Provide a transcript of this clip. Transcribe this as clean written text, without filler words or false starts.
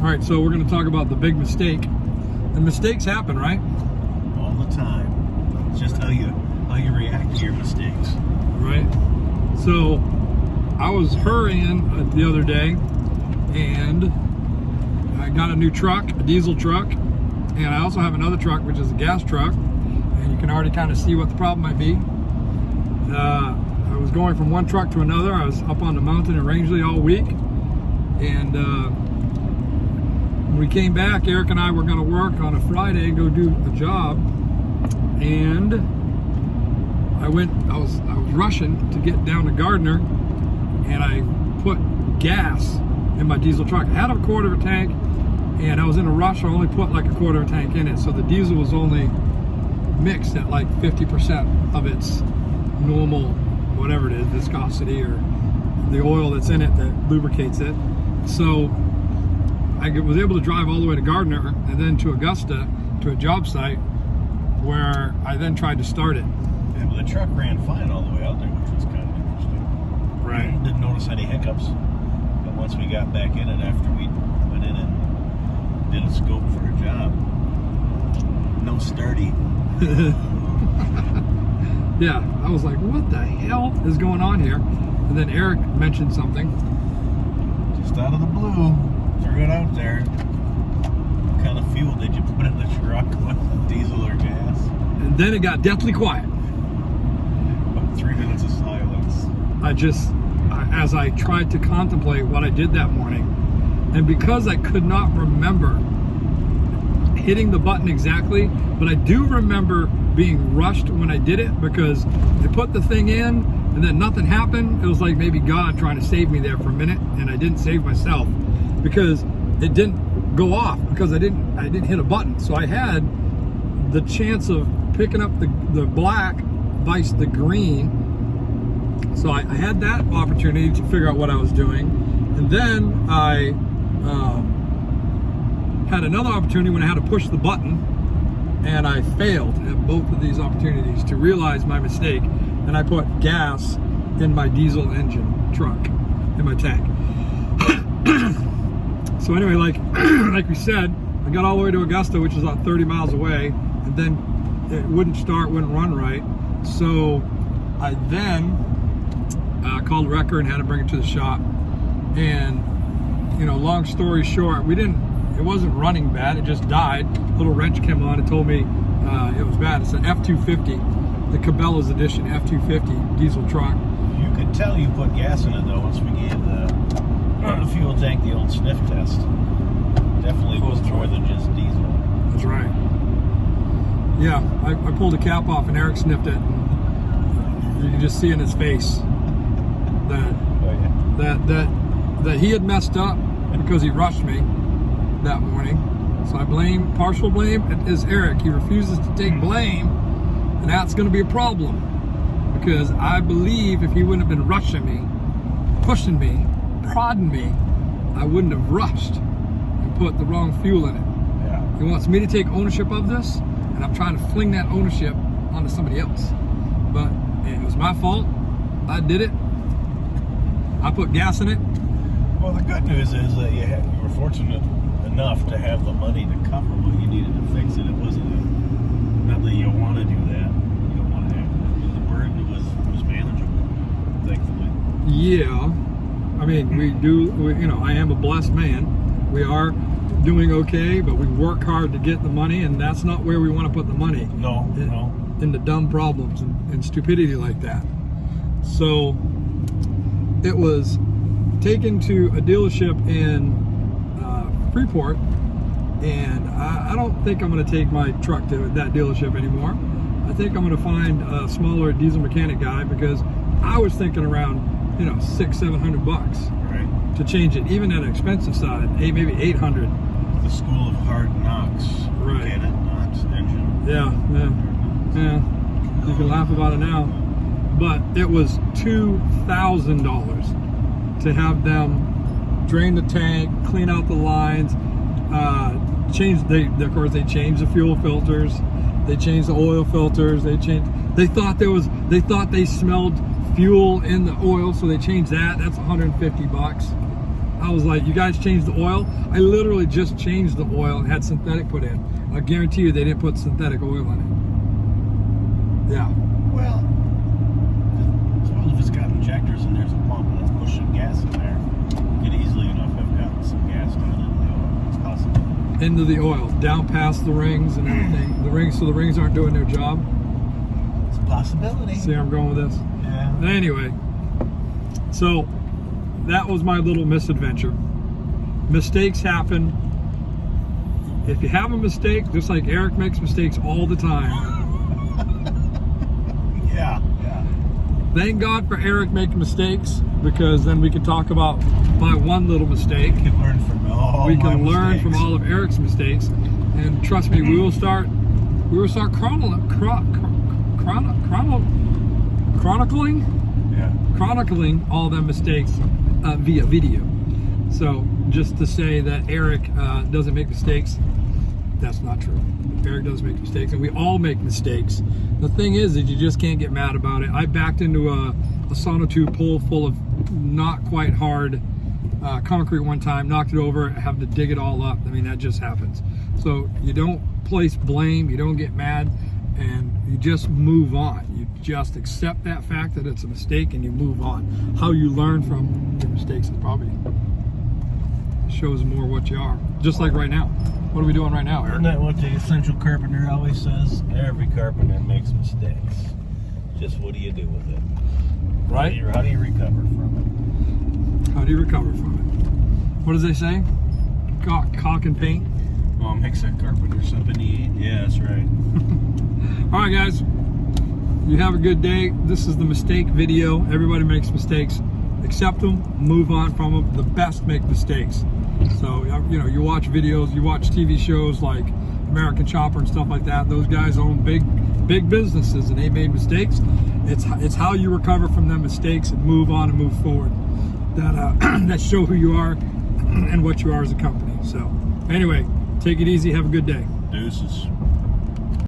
All right, so we're going to talk about the big mistake. And mistakes happen, right? All the time. It's just how you react to your mistakes. Right. So I was hurrying the other day, and I got a new truck, a diesel truck, and I also have another truck, which is a gas truck, and you can already kind of see what the problem might be. I was going from one truck to another. I was up on the mountain in Rangeley all week, and when we came back, Eric and I were going to work on a Friday, go do a job, and I was rushing to get down to Gardner, and I put gas in my diesel truck. I had a quarter of a tank, and I was in a rush. I only put like a quarter of a tank in it, so the diesel was only mixed at like 50% of its normal, whatever it is, viscosity, or the oil that's in it that lubricates it. So I was able to drive all the way to Gardner and then to Augusta to a job site where I then tried to start it. Yeah, but the truck ran fine all the way out there, which was kind of interesting. Right. Didn't notice any hiccups. But once we got back in it after we went in and did a scope for a job, no sturdy. Yeah, I was like, what the hell is going on here? And then Eric mentioned something. Just out of the blue, threw it out there. What kind of fuel did you put in the truck? Diesel or gas? And then it got deathly quiet. About 3 minutes of silence. As I tried to contemplate what I did that morning, and because I could not remember hitting the button exactly, but I do remember being rushed when I did it, because I put the thing in and then nothing happened. It was like maybe God trying to save me there for a minute, and I didn't save myself because it didn't go off, because I didn't hit a button. So I had the chance of picking up the black vice the green. So I had that opportunity to figure out what I was doing, and then I had another opportunity when I had to push the button, and I failed at both of these opportunities to realize my mistake, and I put gas in my diesel engine truck, in my tank. So anyway, like we said, I got all the way to Augusta, which is about 30 miles away, and then it wouldn't run right. So I then called Wrecker and had to bring it to the shop. And, long story short, it wasn't running bad, it just died. A little wrench came on and told me it was bad. It's an F-250, the Cabela's edition F-250 diesel truck. You could tell you put gas in it though once we gave the fuel tank the old sniff test. Definitely was more than just diesel. That's right. Yeah, I pulled the cap off and Eric sniffed it. You can just see in his face that he had messed up because he rushed me that morning. So partial blame is Eric. He refuses to take blame, and that's going to be a problem, because I believe if he wouldn't have been rushing me, pushing me, prodding me, I wouldn't have rushed and put the wrong fuel in it. Yeah. He wants me to take ownership of this, and I'm trying to fling that ownership onto somebody else. But it was my fault. I did it. I put gas in it. Well, the good news is that you were fortunate enough to have the money to cover what you needed to fix it. It wasn't not that you want to do that. You don't want to have it. The burden was manageable, thankfully. Yeah. I mean, I am a blessed man. We are doing okay, but we work hard to get the money, and that's not where we want to put the money. No. In the dumb problems and stupidity like that. So it was taken to a dealership in Freeport, and I don't think I'm going to take my truck to that dealership anymore. I think I'm going to find a smaller diesel mechanic guy, because I was thinking around $600-700 Right. to change it, even at an expensive side, maybe $800. The school of hard knocks. Right. Mechanic knocks engine. Yeah. You can laugh about it now, but it was $2,000 to have them drain the tank, clean out the lines, of course they changed the fuel filters, they changed the oil filters, they thought they smelled fuel in the oil, so they changed that. That's $150. I was like, you guys changed the oil? I literally just changed the oil and had synthetic put in. I guarantee you they didn't put synthetic oil in it. Yeah. Well, as well if it's got injectors and there's a pump that's pushing gas in there, you could easily enough have gotten some gas down into the oil. It's possible. Into the oil, down past the rings and everything. The rings aren't doing their job. It's a possibility. See where I'm going with this? Yeah. Anyway, so that was my little misadventure. Mistakes happen. If you have a mistake, just like Eric makes mistakes all the time. Yeah. Thank God for Eric making mistakes, because then we can talk about my one little mistake. We can learn from all We my can learn mistakes. from all of Eric's mistakes, and trust me, we will start chronicling all them mistakes via video. So just to say that Eric doesn't make mistakes, that's not true. Eric does make mistakes, and we all make mistakes. The thing is that you just can't get mad about it. I backed into a sonotube pole full of not quite hard concrete one time, knocked it over, having to dig it all up. I mean, that just happens. So you don't place blame, you don't get mad, and you just move on. You just accept that fact that it's a mistake and you move on. How you learn from your mistakes is probably shows more what you are. Just like right now. What are we doing right now, Eric? Isn't that what the essential carpenter always says? Every carpenter makes mistakes. Just what do you do with it? Right? How do you recover from How do you recover from it? What does they say? Caulk and paint. it? Well, makes a carpenter something to eat. Yeah, that's right. All right, guys. You have a good day. This is the mistake video. Everybody makes mistakes. Accept them, move on from them. The best make mistakes. So, you know, you watch videos, you watch TV shows like American Chopper and stuff like that. Those guys own big businesses, and they made mistakes. It's how you recover from them mistakes and move on and move forward. That show who you are and what you are as a company. So, anyway, take it easy. Have a good day. Deuces.